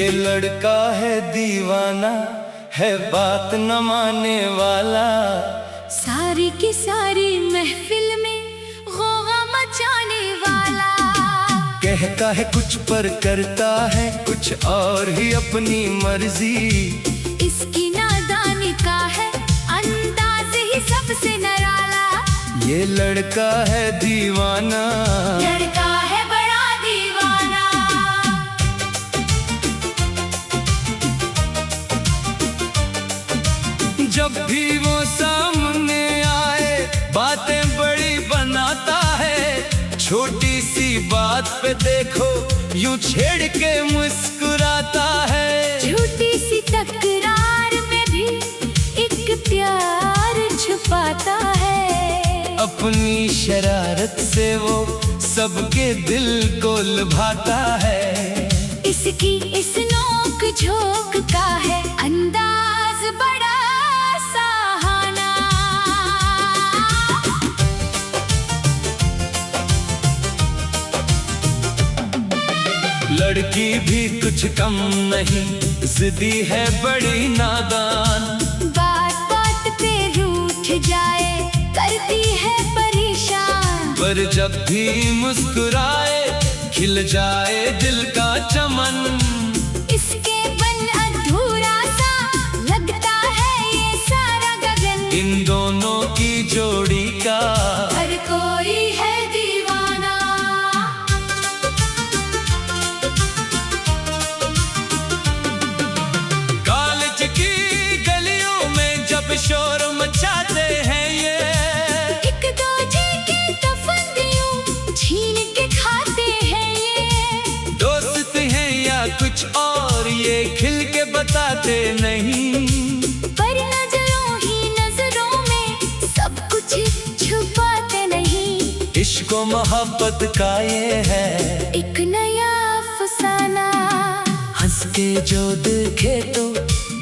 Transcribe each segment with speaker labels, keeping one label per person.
Speaker 1: ये लड़का है दीवाना, है बात न मानने वाला।
Speaker 2: सारी की सारी महफिल में गौगा मचाने वाला।
Speaker 1: कहता है कुछ पर करता है कुछ और ही अपनी मर्जी।
Speaker 2: इसकी नादानी का है अंदाज ही सबसे निराला।
Speaker 1: ये लड़का है दीवाना,
Speaker 2: लड़का है बड़ा दीवाना।
Speaker 1: जब भी वो सामने आए बातें बड़ी बनाता है। छोटी सी बात पे देखो यूं छेड़ के मुस्कुराता है।
Speaker 2: झूठी सी तकरार में भी एक प्यार छुपाता है।
Speaker 1: अपनी शरारत से वो सबके दिल को लुभाता है।
Speaker 2: इसकी इस नोक झोंक का है अंदाज बड़ा सहाना।
Speaker 1: लड़की भी कुछ कम नहीं, जिद्दी है बड़ी नादान।
Speaker 2: बात बात पे रूठ जाए करती है परेशान।
Speaker 1: पर जब भी मुस्कुराए खिल जाए दिल का चमन।
Speaker 2: इसके बन अधूरा सा लगता है ये सारा गगन।
Speaker 1: इन दोनों की जोड़ी का
Speaker 2: हर कोई है दीवाना।
Speaker 1: कॉलेज की गलियों में जब शोर मचाते हैं ये।
Speaker 2: एक दूजे की तफंदियों छीन के खाते हैं ये।
Speaker 1: दोस्त हैं या कुछ और ये खिल के बताते नहीं।
Speaker 2: पर नजरों ही नजरों में सब कुछ छुपाते नहीं।
Speaker 1: इश्क और मोहब्बत का ये है
Speaker 2: एक नया अफसाना।
Speaker 1: हंस के जो देखे तो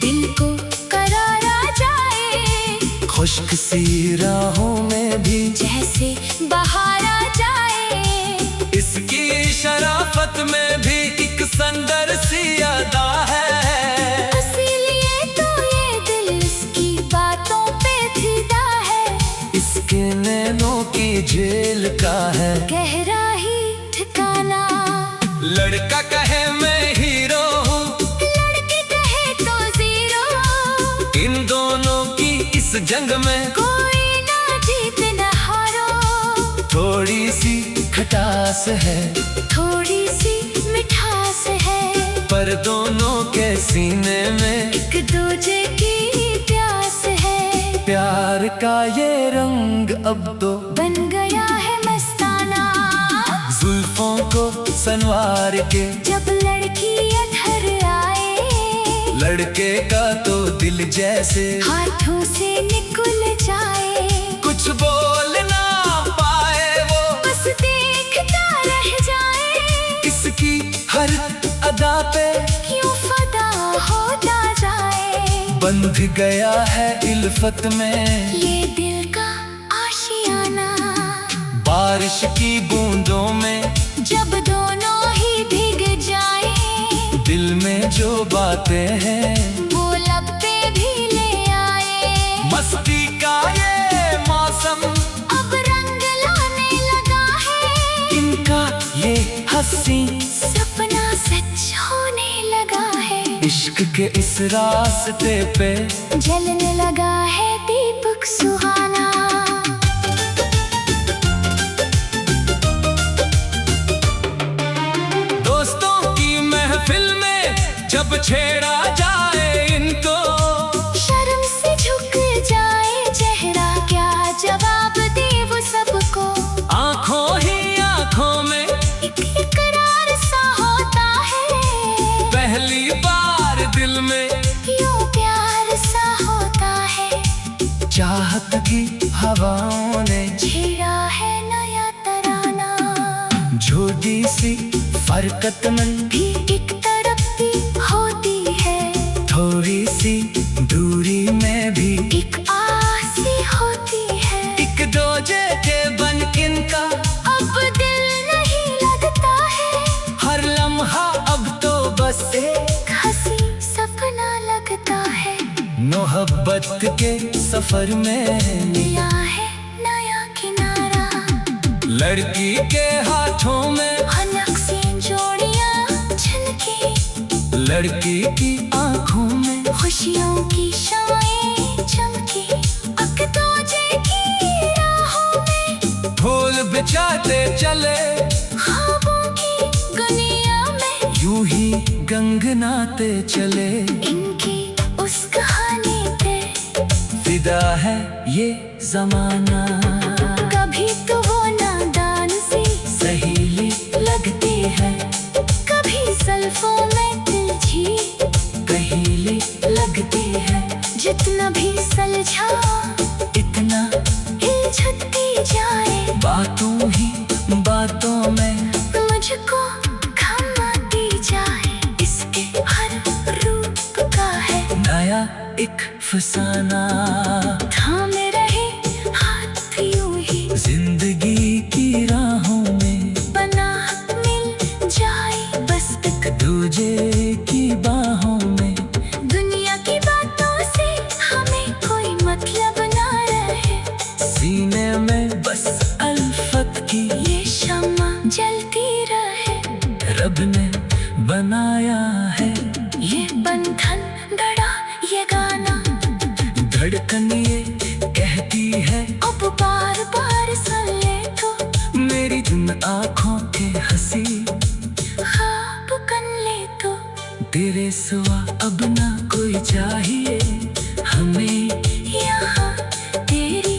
Speaker 2: दिल को करार आ जाए।
Speaker 1: खुश्क सी राहों में भी
Speaker 2: जैसे बहार आ जाए।
Speaker 1: इसकी शराफत में भी एक सुंदर सी अदा है।
Speaker 2: इसीलिए तो ये दिल इसकी बातों पे फिदा है।
Speaker 1: इसके नैनों की झील का है
Speaker 2: गहरा ही ठिकाना।
Speaker 1: लड़का कहे मैं हीरो हूँ,
Speaker 2: लड़के कहे तो जीरो।
Speaker 1: इन दोनों की इस जंग में
Speaker 2: कोई ना जीत न हारो।
Speaker 1: थोड़ी सी खटास है,
Speaker 2: थोड़ी सी मिठास है।
Speaker 1: पर दोनों के सीने में
Speaker 2: एक दूजे की प्यास है।
Speaker 1: प्यार का ये रंग अब तो
Speaker 2: बन गया है मस्ताना।
Speaker 1: जुल्फों को संवार के
Speaker 2: जब लड़की अधर आए।
Speaker 1: लड़के का तो दिल जैसे
Speaker 2: हाथों से निकल जाए।
Speaker 1: कुछ बोल ना पाए वो,
Speaker 2: बस देखता रह जाए।
Speaker 1: इसकी हर अदा पे
Speaker 2: क्यों फदा होता जाए।
Speaker 1: बंध गया है इल्फत में
Speaker 2: ये दिल का आशियाना।
Speaker 1: बारिश की बूंदों में
Speaker 2: जब दोनों ही भीग जाए।
Speaker 1: दिल में जो बातें हैं
Speaker 2: वो लब पे भी ले आए।
Speaker 1: मस्ती का ये मौसम
Speaker 2: अब रंग लाने लगा है।
Speaker 1: इनका ये हंसी
Speaker 2: सपना सच होने लगा है।
Speaker 1: इश्क के इस रास्ते पे
Speaker 2: जलने लगा है दीपक सुहाना।
Speaker 1: दोस्तों की महफिल में जब छेड़ा जाए इनको।
Speaker 2: शर्म से झुक जाए चेहरा, क्या जवाब दे वो सबको।
Speaker 1: आंखों ही आंखों में
Speaker 2: एक इकरार सा होता है।
Speaker 1: पहली बार दिल में
Speaker 2: यूं प्यार सा होता है।
Speaker 1: चाहत की हवाओं ने
Speaker 2: छेड़ा है नया तराना।
Speaker 1: छोटी सी फरकत मन
Speaker 2: भी एक तरफ भी होती है।
Speaker 1: थोड़ी सी दूरी में भी
Speaker 2: एक आस सी होती है।
Speaker 1: एक दूजे के बन किनका
Speaker 2: अब दिल नहीं लगता है।
Speaker 1: हर लम्हा अब तो बस
Speaker 2: एक
Speaker 1: मोहब्बत के सफर में
Speaker 2: लिया है नया किनारा।
Speaker 1: लड़की के हाथों में
Speaker 2: हनक सी जोड़ियां झलकी,
Speaker 1: लड़की की आंखों में
Speaker 2: खुशियों की शमाएं चमकी। अकदोजे की राहों में
Speaker 1: फूल बिछाते चले,
Speaker 2: ख्वाबों की दुनिया में
Speaker 1: यूं ही गंगनाते चले।
Speaker 2: इनकी उस कहानी पे
Speaker 1: फिदा है ये जमाना,
Speaker 2: कभी तो वो नादान सी
Speaker 1: सहेली लगती है,
Speaker 2: कभी जुल्फों में तिलझी
Speaker 1: कहीली लगती है।
Speaker 2: जितना भी सुलझा
Speaker 1: इतना
Speaker 2: हिलझुती जाए,
Speaker 1: बातों ही बातों में
Speaker 2: मुझको घमाती जाए। इसके हर रूप का है
Speaker 1: नया एक फसाना,
Speaker 2: थामे रहे हाथ यूं ही
Speaker 1: जिंदगी की राहों में
Speaker 2: बना मिल जाए बस एक
Speaker 1: दूजे की बाहों में।
Speaker 2: दुनिया की बातों से हमें कोई मतलब ना रहे,
Speaker 1: सीने में बस अल्फत की
Speaker 2: ये शम्मा जलती रहे।
Speaker 1: रब ने बनाया है,
Speaker 2: ये बंधन गड़ा ये गाना,
Speaker 1: धड़कन ये कहती है
Speaker 2: अब बार बार सुन ले तो
Speaker 1: मेरी जिन आँखों के हंसी।
Speaker 2: ख्वाब कन ले तो
Speaker 1: तेरे सिवा अब ना कोई चाहिए हमें,
Speaker 2: यहाँ तेरी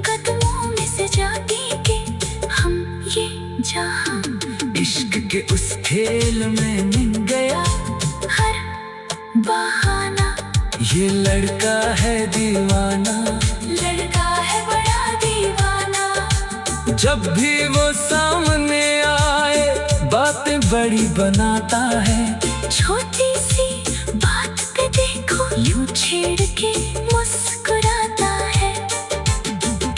Speaker 2: कदमों में सजाती के हम ये जहाँ।
Speaker 1: इश्क के उस खेल में मिल गया
Speaker 2: हर बहाना,
Speaker 1: ये लड़का है दीवाना।
Speaker 2: लड़का है बड़ा दीवाना।
Speaker 1: जब भी वो सामने आए बातें बड़ी बनाता है,
Speaker 2: छोटी सी बात पे देखो यूं छेड़ के मुस्कुराता है।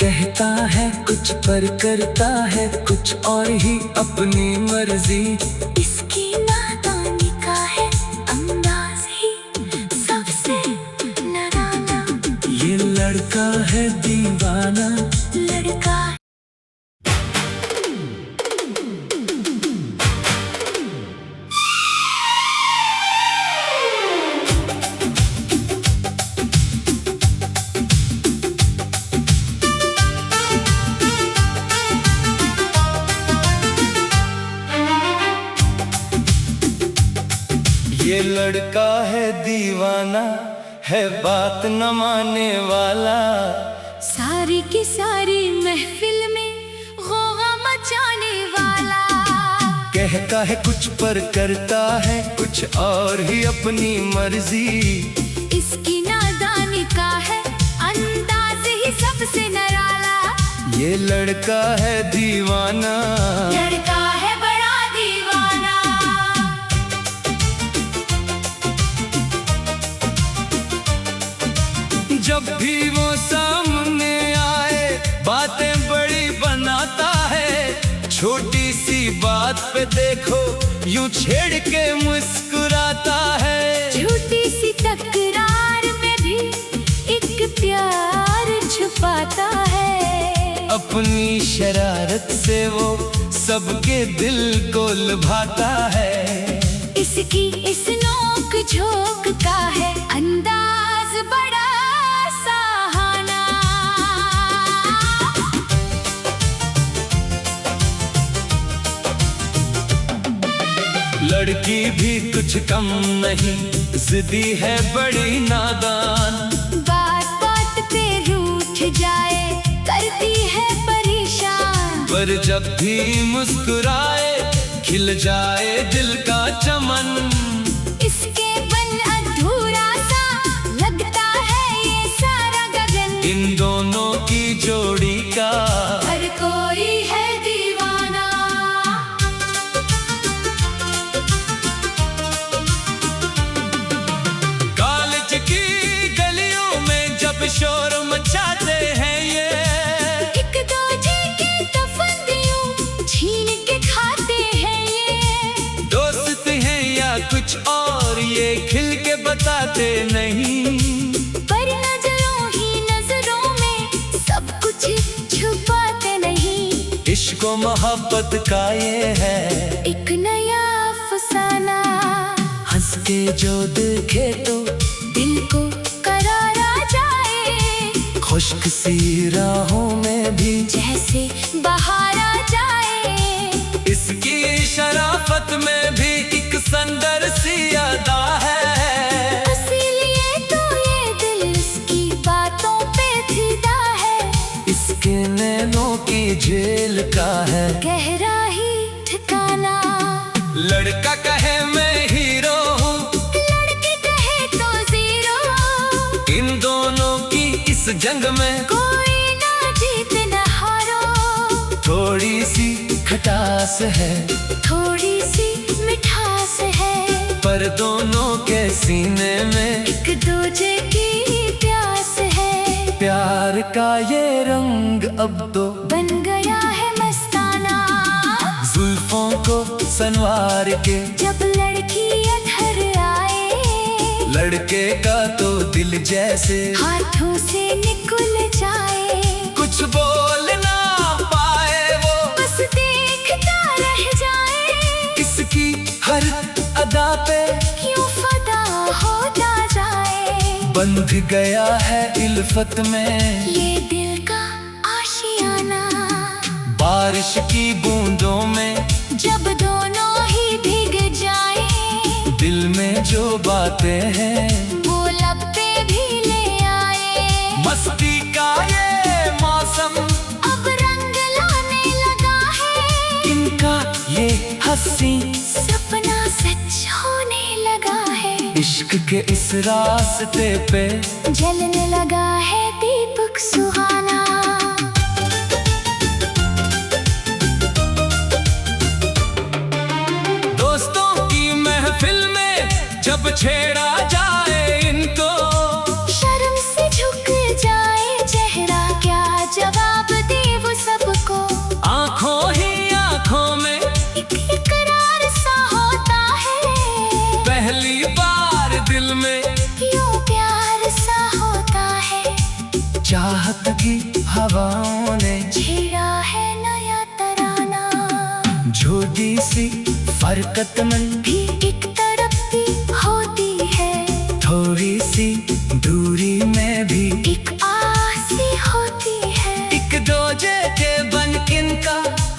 Speaker 1: कहता है कुछ पर करता है कुछ और ही अपनी मर्जी।
Speaker 2: इसकी नादानी का है अंदाज ही सबसे डराना,
Speaker 1: ये लड़का है दीवाना।
Speaker 2: लड़का
Speaker 1: ये लड़का है दीवाना, है बात न मानने वाला।
Speaker 2: सारी की सारी महफिल में गौगा मचाने वाला।
Speaker 1: कहता है कुछ पर करता है कुछ और ही अपनी मर्जी।
Speaker 2: इसकी नादानी का है अंदाज ही सबसे निराला।
Speaker 1: ये लड़का है दीवाना।
Speaker 2: लड़का है बड़ा दीवाना।
Speaker 1: जब भी वो सामने आए बातें बड़ी बनाता है, छोटी सी बात पे देखो यूं छेड़ के मुस्कुराता है।
Speaker 2: झूठी सी तकरार में भी एक प्यार छुपाता है।
Speaker 1: अपनी शरारत से वो सबके दिल को लुभाता है।
Speaker 2: इसकी इस नोक झोंक का है अंदाज बड़ा सहाना।
Speaker 1: लड़की भी कुछ कम नहीं, जिद्दी है बड़ी नादान।
Speaker 2: बात बात पे रूठ जाए करती है परेशान।
Speaker 1: पर जब भी मुस्कुराए खिल जाए दिल का चमन।
Speaker 2: इसके बन अधूरा सा लगता है ये सारा गगन।
Speaker 1: इन दोनों की जोड़ी का
Speaker 2: हर कोई है दीवाना।
Speaker 1: कॉलेज की गलियों में जब शोर मचाते हैं ये,
Speaker 2: एक दूजे की तफंदियों छीन के खाते हैं ये।
Speaker 1: दोस्त हैं या कुछ और ये खिल के बताते नहीं।
Speaker 2: पर न
Speaker 1: इश्क व मोहब्बत का ये है
Speaker 2: एक नया अफसाना।
Speaker 1: हंस के जो देखे तो
Speaker 2: दिल को करार आ जाए,
Speaker 1: खुश्क सी राहों में भी
Speaker 2: जैसे बहार आ जाए।
Speaker 1: इसकी शराफत में भी एक सुंदर सी अदा है,
Speaker 2: इसीलिए तो ये दिल इसकी बातों पे फिदा है।
Speaker 1: इसके नैनों की झील का है
Speaker 2: गहरा ही ठिकाना।
Speaker 1: लड़का कहे मैं हीरो हूँ,
Speaker 2: लड़के कहे तो जीरो,
Speaker 1: इन दोनों की इस जंग में
Speaker 2: कोई ना जीत न हारो।
Speaker 1: थोड़ी सी खटास है,
Speaker 2: थोड़ी सी मिठास है,
Speaker 1: पर दोनों के सीने में
Speaker 2: एक दूजे की प्यास है।
Speaker 1: प्यार का ये रंग अब तो
Speaker 2: बन गया है मस्ताना।
Speaker 1: जुल्फों को संवार के
Speaker 2: जब लड़की अधर आए,
Speaker 1: लड़के का तो दिल जैसे
Speaker 2: हाथों से निकल जाए।
Speaker 1: कुछ बोल ना पाए वो,
Speaker 2: बस देखता रह जाए।
Speaker 1: इसकी हर अदा पे
Speaker 2: क्यों फदा होता जाए।
Speaker 1: बंध गया है इल्फत में
Speaker 2: ये दिल का आशियाना।
Speaker 1: बारिश की बूंदों में
Speaker 2: जब दोनों ही भीग जाए,
Speaker 1: दिल में जो बातें हैं
Speaker 2: वो लब पे भी ले आए।
Speaker 1: मस्ती का ये मौसम
Speaker 2: अब रंग लाने लगा है,
Speaker 1: इनका ये हंसी
Speaker 2: सपना सच होने लगा है।
Speaker 1: इश्क के इस रास्ते पे
Speaker 2: जलने लगा है दीपक सुहाना।
Speaker 1: दोस्तों की महफिल में जब छेड़ा जाए इनको,
Speaker 2: शर्म से झुक जाए चेहरा, क्या जवाब दे वो सबको।
Speaker 1: आंखों ही आंखों में
Speaker 2: एक इकरार सा होता है,
Speaker 1: पहली बार दिल में
Speaker 2: यूं प्यार सा होता है।
Speaker 1: चाहत की हवाओं ने
Speaker 2: छेड़ा है नया तराना।
Speaker 1: छोटी सी फरकतमंद
Speaker 2: भी एक तरफ भी होती है,
Speaker 1: थोड़ी सी दूरी में भी
Speaker 2: एक आसी होती है।
Speaker 1: एक दूजे के बन इनका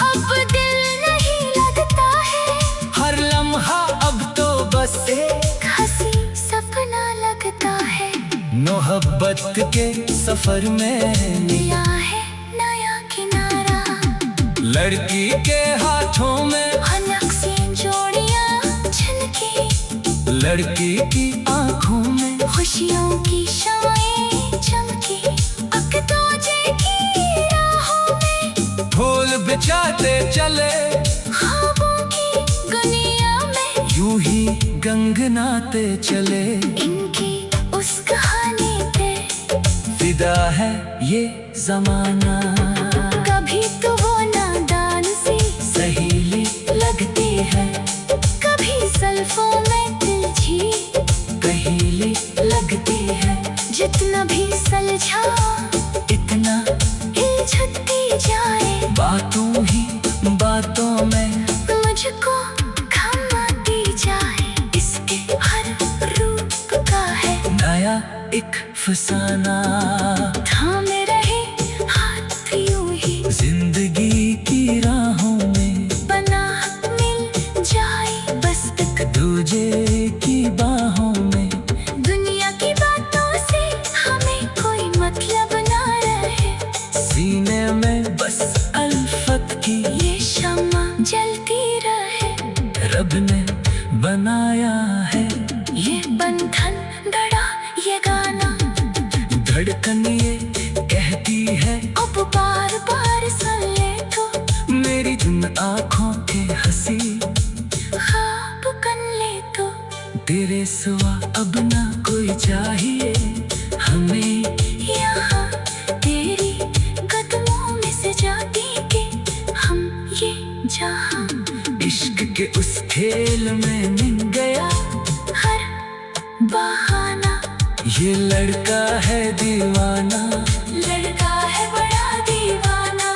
Speaker 2: अब दिल नहीं लगता है,
Speaker 1: हर लम्हा अब तो बस
Speaker 2: एक हंसी सपना लगता है।
Speaker 1: मोहब्बत के सफर में
Speaker 2: मिला है नया किनारा।
Speaker 1: लड़की के हाथों में
Speaker 2: हनक सी जोड़ियां छलकी,
Speaker 1: लड़की की आंखों में
Speaker 2: खुशियों की शमाएं चमकी। अब दूजे की राहों में
Speaker 1: फूल बिछाते चले,
Speaker 2: ख्वाबों की दुनिया में
Speaker 1: यूं ही गंगनाते चले।
Speaker 2: इनकी उस कहानी पे
Speaker 1: फिदा है ये जमाना,
Speaker 2: कभी तो वो नादान सी
Speaker 1: सहेली लगती है,
Speaker 2: कभी जुल्फों में तिलझी
Speaker 1: कहेली लगती है।
Speaker 2: जितना भी सलझा
Speaker 1: इतना
Speaker 2: हिलझती जाए,
Speaker 1: बातों ही बातों में
Speaker 2: मुझको घमाती जाए। इसके हर रूप का है
Speaker 1: नया एक फसाना,
Speaker 2: थामे रहे हाथ यूं ही,
Speaker 1: जिंदगी की राहों में
Speaker 2: बना मिल जाए बस तक।
Speaker 1: दूजे की बाहों में
Speaker 2: दुनिया की बातों से हमें कोई मतलब ना रहे,
Speaker 1: सीने में बस अल्फत की
Speaker 2: ये शम्मा जलती रहे।
Speaker 1: रब ने बनाया है
Speaker 2: ये बंधन गड़ा ये गाना,
Speaker 1: धड़कन ये कहती है
Speaker 2: अब बार बार सुन ले तो।
Speaker 1: मेरी उन आँखों की हंसी,
Speaker 2: ख्वाब कन ले तो।
Speaker 1: तेरे सिवा अब ना कोई चाहिए हमें।
Speaker 2: यहाँ तेरी कदमों में से जाती के हम ये जहाँ।
Speaker 1: इश्क के उस खेल में मिल गया
Speaker 2: हर बहाना,
Speaker 1: ये लड़का है दीवाना,
Speaker 2: लड़का है बड़ा दीवाना।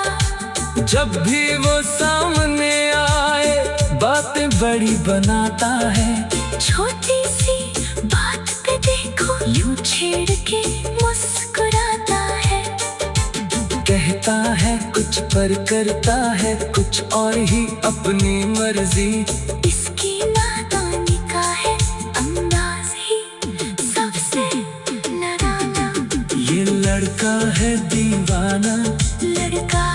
Speaker 1: जब भी वो सामने आए बातें बड़ी बनाता है।
Speaker 2: छोटी सी बात पे देखो यूं छेड़ के मुस्कुराता है।
Speaker 1: कहता है कुछ पर करता है कुछ और ही अपनी मर्जी।
Speaker 2: इसकी नादानी का है अंदाज ही सबसे डरावना।
Speaker 1: ये लड़का है दीवाना।
Speaker 2: लड़का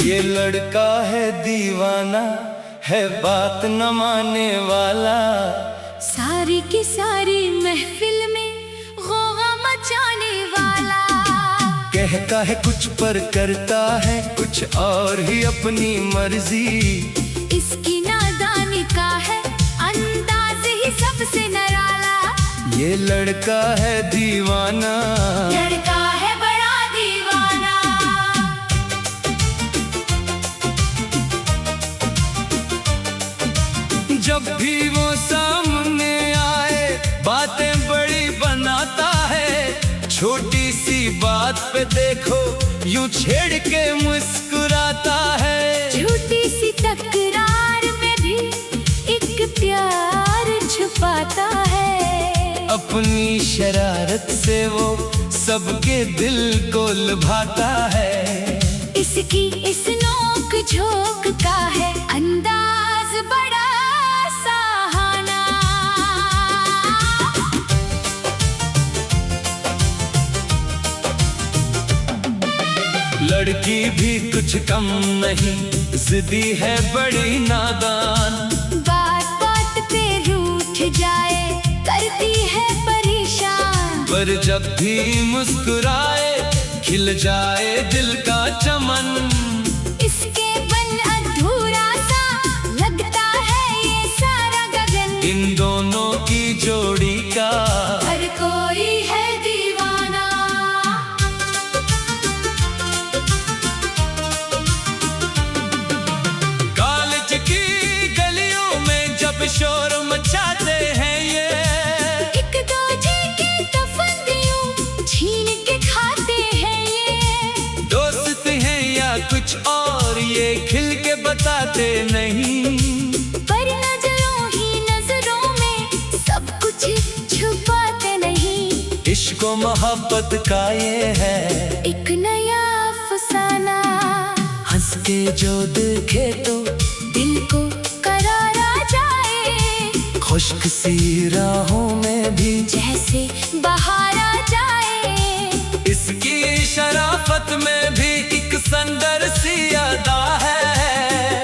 Speaker 1: ये लड़का है दीवाना है बात न मानने वाला।
Speaker 2: सारी की सारी महफिल में गौगा मचाने वाला।
Speaker 1: कहता है कुछ पर करता है कुछ और ही अपनी मर्जी।
Speaker 2: इसकी नादानी का है अंदाज ही सबसे निराला।
Speaker 1: ये लड़का है दीवाना।
Speaker 2: लड़का है बड़ा दीवाना।
Speaker 1: जब भी वो सामने आए बातें बड़ी बनाता है। छोटी सी बात पे देखो यूं छेड़ के मुस्कुराता है।
Speaker 2: झूठी सी तकरार में भी एक प्यार छुपाता है।
Speaker 1: अपनी शरारत से वो सबके दिल को लुभाता है।
Speaker 2: इसकी इस नोक झोंक का है अंदाज बड़ा सहाना।
Speaker 1: लड़की भी कुछ कम नहीं जिद्दी है बड़ी नादान।
Speaker 2: बात बात पे रूठ जाए करती है परेशान।
Speaker 1: पर जब भी मुस्कुराए खिल जाए दिल का चमन।
Speaker 2: इसके बन अधूरा सा लगता है ये सारा गगन।
Speaker 1: इन दोनों की जोड़ी का
Speaker 2: हर कोई है दीवाना।
Speaker 1: कॉलेज की गलियों में जब शोर मचाते हैं ये।
Speaker 2: एक दूजे की तफंदियों छीन के खाते हैं ये।
Speaker 1: दोस्त हैं या कुछ और ये खिल के बताते नहीं।
Speaker 2: पर नजरों ही नजरों में सब कुछ छुपाते नहीं।
Speaker 1: इश्क व मोहब्बत का ये है
Speaker 2: एक नया अफसाना।
Speaker 1: हंस के जो देखे तो
Speaker 2: दिल को करार आ जाए।
Speaker 1: खुश्क सी राहों में भी
Speaker 2: जैसे बाहर आ जाए।
Speaker 1: इसकी शराफत में भी एक संदर सी अदा है।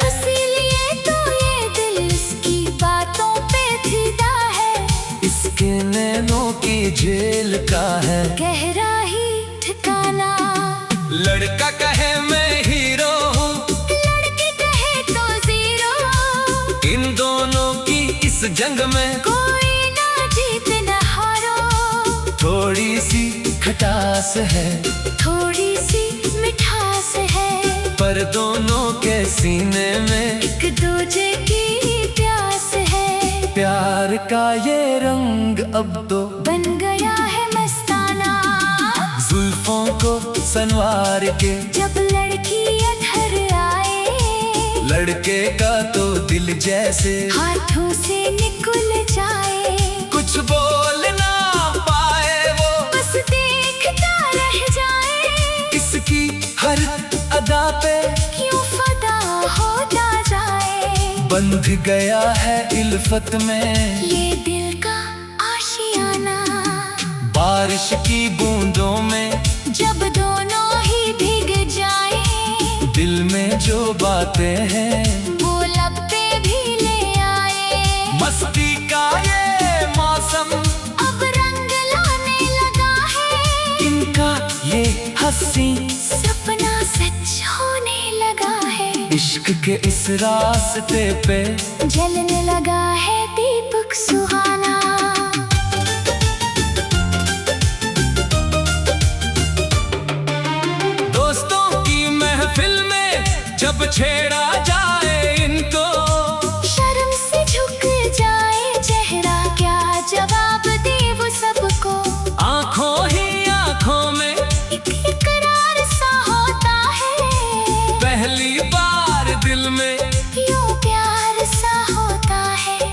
Speaker 2: इसीलिए तो ये दिल इसकी बातों पे फिदा है।
Speaker 1: इसके नैनों की जेल का है
Speaker 2: गहरा ही ठिकाना।
Speaker 1: लड़का कहे मैं हीरो हूँ
Speaker 2: लड़के कहे तो जीरो।
Speaker 1: इन दोनों की इस जंग में
Speaker 2: कोई ना जीत न हारो।
Speaker 1: थोड़ी सी खटास है
Speaker 2: थोड़ी सी मिठास है।
Speaker 1: पर दोनों के सीने में
Speaker 2: एक दूजे की प्यास है।
Speaker 1: प्यार का ये रंग अब तो
Speaker 2: बन गया है मस्ताना।
Speaker 1: जुल्फों को संवार के
Speaker 2: जब लड़की अधर आए
Speaker 1: लड़के का तो दिल जैसे
Speaker 2: हाथों से निकल जाए।
Speaker 1: कुछ बोल ना पाए वो
Speaker 2: बस देखता रह जाए।
Speaker 1: इसकी हर अदा पे
Speaker 2: क्यों फदा होता जाए।
Speaker 1: बंध गया है इल्फत में
Speaker 2: ये दिल का आशियाना।
Speaker 1: बारिश की बूंदों में
Speaker 2: जब दोनों ही भीग जाए।
Speaker 1: दिल में जो बातें हैं
Speaker 2: वो लब पे भी ले आए।
Speaker 1: मस्ती का ये मौसम
Speaker 2: अब रंग लाने लगा है।
Speaker 1: इनका ये हंसी
Speaker 2: सपना सच होने लगा है।
Speaker 1: इश्क के इस रास्ते पे
Speaker 2: जलने लगा है दीपक सुहाना।
Speaker 1: छेड़ा जाए इनको।
Speaker 2: शर्म से झुक जाए चेहरा, क्या जवाब दे वो सबको।
Speaker 1: आंखों ही आंखों में
Speaker 2: एक इकरार सा होता है,
Speaker 1: पहली बार दिल में
Speaker 2: यूं प्यार सा होता है।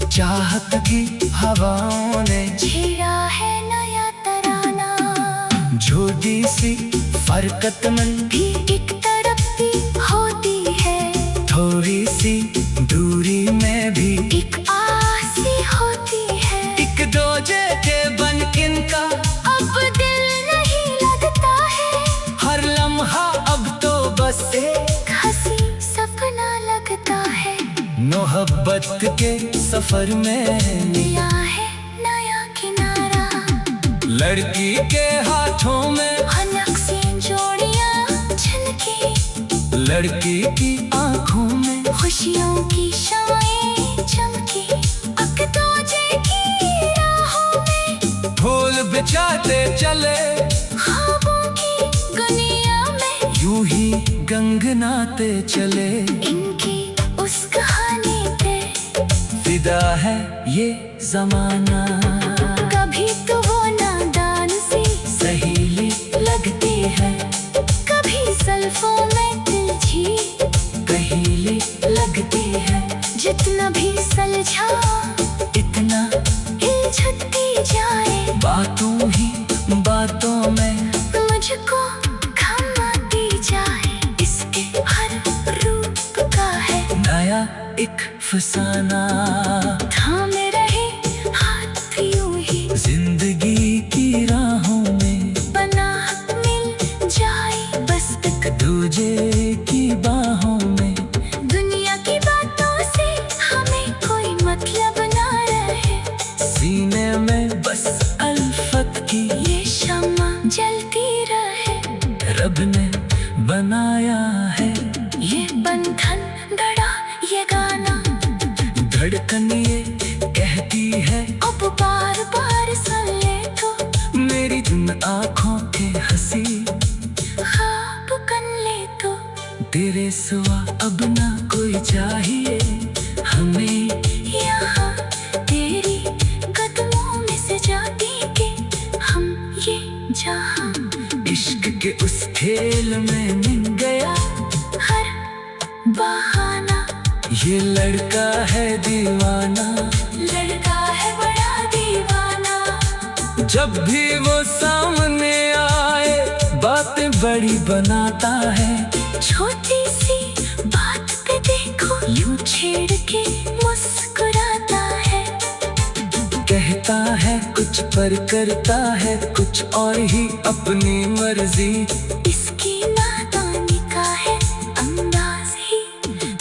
Speaker 1: चाहत की हवाओं ने
Speaker 2: छेड़ा है नया तराना,
Speaker 1: झोटी सी फरकत मन
Speaker 2: भी एक तरफती होती है।
Speaker 1: थोड़ी सी दूरी में भी
Speaker 2: एक आसी होती है।
Speaker 1: एक दूजे के बन इनका
Speaker 2: अब दिल नहीं लगता है,
Speaker 1: हर लम्हा अब तो बस एक
Speaker 2: हंसी सपना लगता है।
Speaker 1: मोहब्बत के सफर में
Speaker 2: लिया है नया किनारा,
Speaker 1: लड़की के हाथों में
Speaker 2: हनक सी जोड़ियां छलकी।
Speaker 1: लड़की की आंखों में
Speaker 2: खुशियों की शमाएं चमकी। अब दूजे की राहों में
Speaker 1: फूल बिछाते चले,
Speaker 2: ख्वाबों की दुनिया में
Speaker 1: यूं ही गंगनाते चले।
Speaker 2: इनकी उस कहानी पे
Speaker 1: फिदा है ये जमाना,
Speaker 2: कभी तो वो नादान सी
Speaker 1: सहेली लगती है,
Speaker 2: कभी सल्फों में तिलझी
Speaker 1: कहीली लगती है।
Speaker 2: जितना भी सलझा
Speaker 1: इतना
Speaker 2: हिलझती जाए,
Speaker 1: बातों ही बातों में
Speaker 2: मुझको घमाती जाए। इसके हर रूप का है
Speaker 1: नया एक फसाना,
Speaker 2: थामे रहे हाथ यूं ही
Speaker 1: जिंदगी की राहों में
Speaker 2: बना मिल जाए बस
Speaker 1: एक दूजे की बाहों में।
Speaker 2: दुनिया की बातों से हमें कोई मतलब ना रहे,
Speaker 1: सीने में बस अल्फत की
Speaker 2: ये शम्मा जलती रहे।
Speaker 1: रब ने बनाया है,
Speaker 2: ये बंधन गड़ा ये गाना,
Speaker 1: धड़कन ये कहती है
Speaker 2: अब बार बार सुन ले तो।
Speaker 1: मेरी तुम आँखों के हंसी,
Speaker 2: ख्वाब कर ले तो।
Speaker 1: तेरे सिवा अब ना कोई चाहिए हमें।
Speaker 2: यहाँ तेरी कदमों में से जाती के हम ये जहाँ,
Speaker 1: इश्क के उस खेल में मिल गया
Speaker 2: हर बहाना।
Speaker 1: ये लड़का है दीवाना,
Speaker 2: लड़का है बड़ा दीवाना,
Speaker 1: जब भी वो सामने आए बातें बड़ी बनाता है।
Speaker 2: छोटी सी बात पे देखो यूं छेड़ के मुस्कुराता है।
Speaker 1: कहता है कुछ पर करता है कुछ और ही अपनी मर्जी।
Speaker 2: इसकी नादानी का है अंदाज ही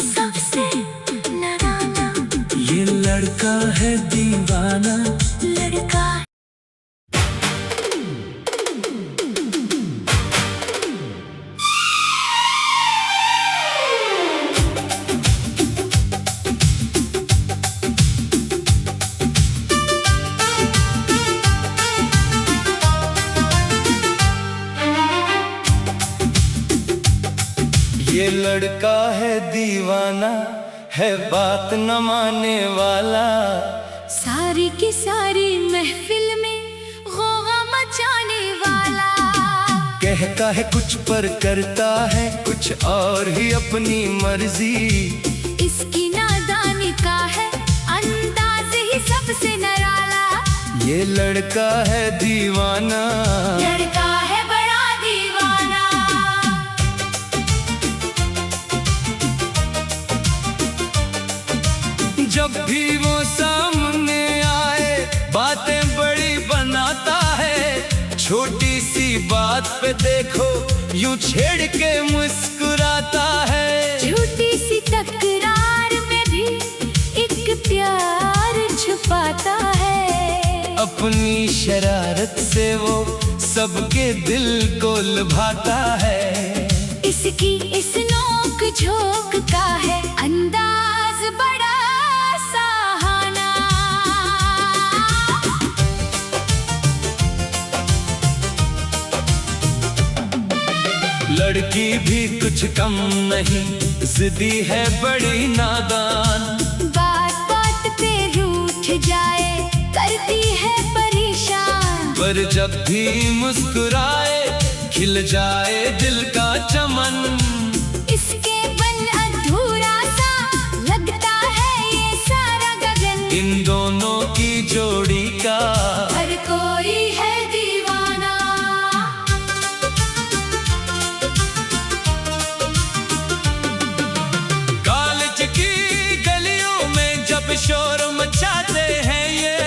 Speaker 2: सबसे डराना।
Speaker 1: ये लड़का है दीवाना,
Speaker 2: लड़का
Speaker 1: ये लड़का है दीवाना, है बात न मानने वाला।
Speaker 2: सारी की सारी महफिल में गौगा मचाने वाला।
Speaker 1: कहता है कुछ पर करता है कुछ और ही अपनी मर्जी।
Speaker 2: इसकी नादानी का है अंदाज ही सबसे निराला।
Speaker 1: ये लड़का है दीवाना,
Speaker 2: लड़का है बड़ा दीवाना।
Speaker 1: जब भी वो सामने आए बातें बड़ी बनाता है। छोटी सी बात पे देखो यूं छेड़ के मुस्कुराता है।
Speaker 2: झूठी सी तकरार में भी एक प्यार छुपाता है।
Speaker 1: अपनी शरारत से वो सबके दिल को लुभाता है।
Speaker 2: इसकी इस नोक झोंक का है अंदाज बड़ा सहाना।
Speaker 1: लड़की भी कुछ कम नहीं, जिद्दी है बड़ी नादान।
Speaker 2: बात बात पे रूठ जाए, करती है परेशान।
Speaker 1: पर जब भी मुस्कुराए, खिल जाए दिल का चमन।
Speaker 2: इसके बन अधूरा सा लगता है ये सारा गगन।
Speaker 1: इन दोनों की जोड़ी का
Speaker 2: हर कोई है दीवाना।
Speaker 1: कॉलेज की गलियों में जब शोर मचाते हैं ये,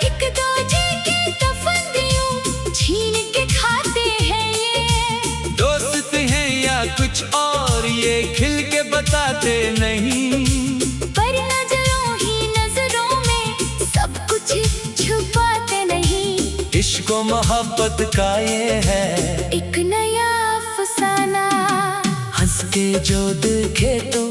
Speaker 2: एक दूजे की तफंदियों छीन के खाते हैं ये।
Speaker 1: दोस्त हैं या कुछ और ये खिल के बताते नहीं।
Speaker 2: पर नजरों ही नजरों में सब कुछ छुपाते नहीं।
Speaker 1: इश्क व मोहब्बत का ये है
Speaker 2: एक नया अफसाना।
Speaker 1: हंस के जो देखे तो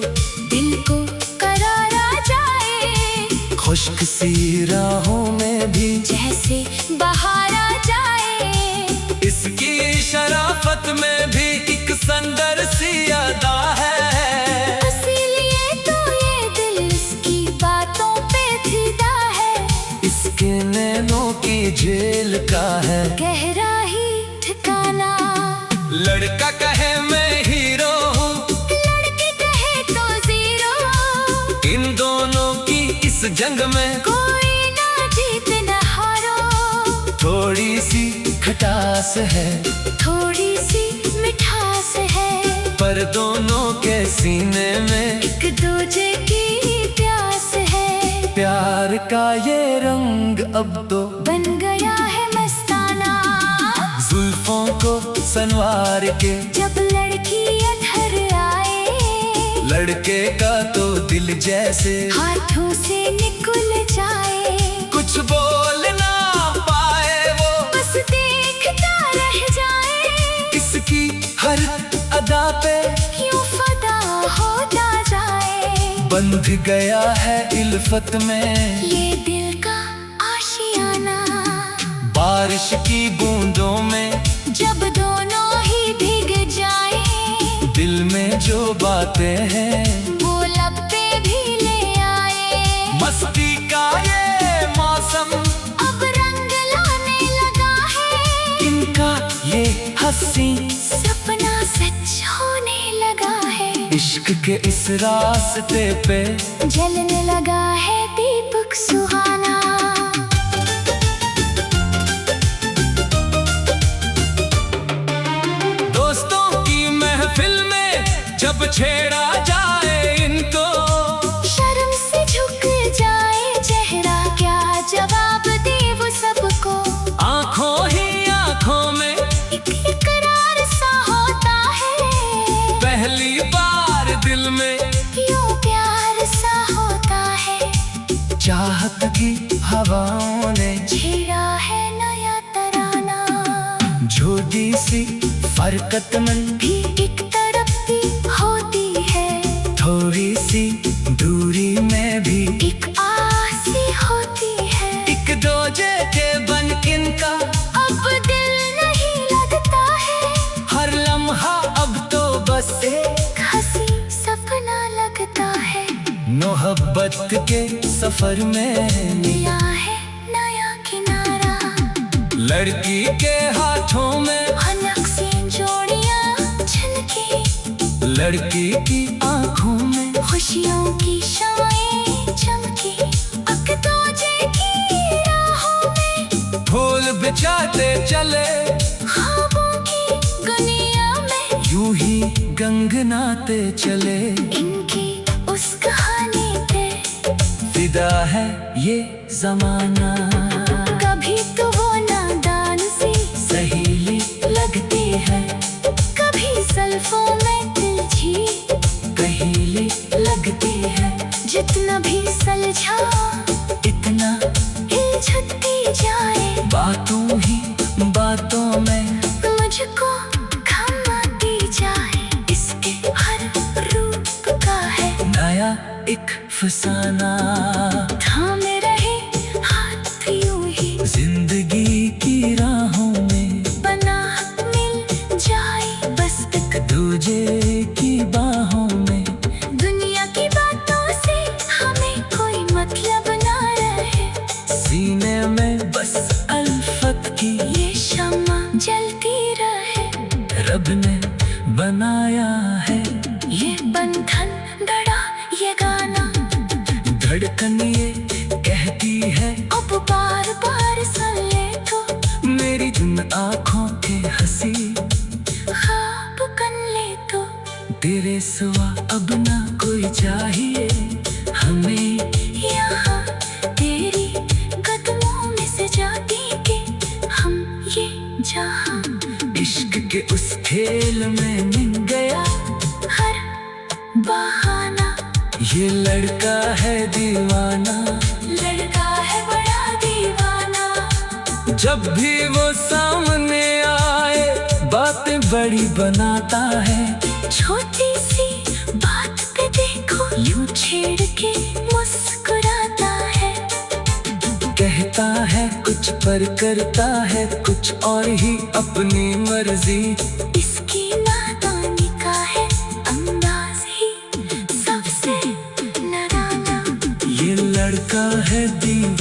Speaker 2: दिल को करार आ जाए।
Speaker 1: खुश्क सी राहों में भी
Speaker 2: जैसे बाहर आ जाए।
Speaker 1: इसकी शराफत में भी एक संदर सी अदा है।
Speaker 2: इसीलिए तो ये दिल इसकी बातों पे फिदा है।
Speaker 1: इसके नैनों की झील का है
Speaker 2: गहरा ही ठिकाना।
Speaker 1: लड़का कहे मैं हीरो हूँ,
Speaker 2: लड़की कहे तो जीरो।
Speaker 1: इन दोनों की इस जंग में
Speaker 2: कोई ना जीत ना हारो।
Speaker 1: थोड़ी सी खटास है,
Speaker 2: थोड़ी सी मिठास है।
Speaker 1: पर दोनों के सीने में
Speaker 2: एक दूजे की प्यास है।
Speaker 1: प्यार का ये रंग अब तो
Speaker 2: बन गया है मस्ताना।
Speaker 1: जुल्फों को संवार के
Speaker 2: जब लड़की अधर आए,
Speaker 1: लड़के का तो दिल जैसे
Speaker 2: हाथों से निकल जाए।
Speaker 1: कुछ बोल ना पाए वो,
Speaker 2: बस देखता रह जाए।
Speaker 1: इसकी हर अदा पे
Speaker 2: यूं फदा होता जाए।
Speaker 1: बंध गया है इल्फत में
Speaker 2: ये दिल का आशियाना।
Speaker 1: बारिश की बूंदों में
Speaker 2: जब दोनों ही भीग जाए,
Speaker 1: दिल में जो बातें हैं
Speaker 2: वो लब पे भी ले आए।
Speaker 1: मस्ती का ये मौसम
Speaker 2: अब रंग लाने लगा है।
Speaker 1: इनका ये हंसी
Speaker 2: सपना सच होने लगा है।
Speaker 1: इश्क के इस रास्ते पे
Speaker 2: जलने लगा है दीपक सुहाना।
Speaker 1: दोस्तों की महफिल में जब छेड़ा जाए इनको,
Speaker 2: शर्म से झुक जाए चेहरा, क्या जवाब दे वो सबको।
Speaker 1: आंखों ही आंखों में
Speaker 2: एक इकरार सा होता है।
Speaker 1: पहली बार दिल में
Speaker 2: यूं प्यार सा होता है।
Speaker 1: चाहत की हवाओं ने
Speaker 2: छेड़ा है नया तराना।
Speaker 1: छोटी सी फरकत मन
Speaker 2: भी एक तरफ भी होती है।
Speaker 1: थोड़ी सी दूरी में भी
Speaker 2: एक आस होती है।
Speaker 1: एक दूजे के बन किनका
Speaker 2: अब दिल नहीं लगता है।
Speaker 1: हर लम्हा अब तो बस
Speaker 2: एक हंसी सपना लगता है।
Speaker 1: मोहब्बत के सफर में
Speaker 2: मिला है नया किनारा।
Speaker 1: लड़की के हाथों में
Speaker 2: हनक सी जोड़ियां छलकी।
Speaker 1: लड़की की आंखों में
Speaker 2: खुशियों की शमाएं चमकी। अक दूजे की राहों में
Speaker 1: फूल बिछाते चले,
Speaker 2: ख्वाबों की दुनिया में
Speaker 1: यूं ही गंगनाते चले।
Speaker 2: इनकी उस कहानी पे
Speaker 1: फिदा है ये जमाना।
Speaker 2: कभी तो वो नादान सी
Speaker 1: सहेली लगती है,
Speaker 2: कभी सल्फों में तिलझी
Speaker 1: कहेली लगती है।
Speaker 2: जितना भी सलझा
Speaker 1: इतना
Speaker 2: हिलझती जाए।
Speaker 1: बातों ही बातों में
Speaker 2: मुझको घमाती जाए। इसके हर रूप का है
Speaker 1: नया एक फसाना।
Speaker 2: थामे रहे हाथ यूं ही।
Speaker 1: जिंदगी की राहों में
Speaker 2: बना मिल जाए बस
Speaker 1: रब ने बनाया है।
Speaker 2: ये बंधन गड़ा ये गाना,
Speaker 1: धड़कन ये कहती है
Speaker 2: अब बार बार सुन ले तो,
Speaker 1: मेरी जिन आँखों के हंसी
Speaker 2: ख्वाब कर ले तो।
Speaker 1: तेरे सिवा अब ना कोई चाहिए हमें,
Speaker 2: यहाँ तेरी कदमों में से जाती के हम ये जहाँ।
Speaker 1: इश्क के उस खेल में मिल गया
Speaker 2: हर बहाना,
Speaker 1: ये लड़का है दीवाना।
Speaker 2: लड़का है बड़ा दीवाना।
Speaker 1: जब भी वो सामने आए बातें बड़ी बनाता है।
Speaker 2: छोटी सी बात पे देखो यूं छेड़ के मुस्कुराता है।
Speaker 1: कहता है कुछ पर करता है कुछ और ही अपनी मर्जी।
Speaker 2: इसकी नादानी का है अंदाज ही सबसे नराला।
Speaker 1: ये लड़का है दीवाना।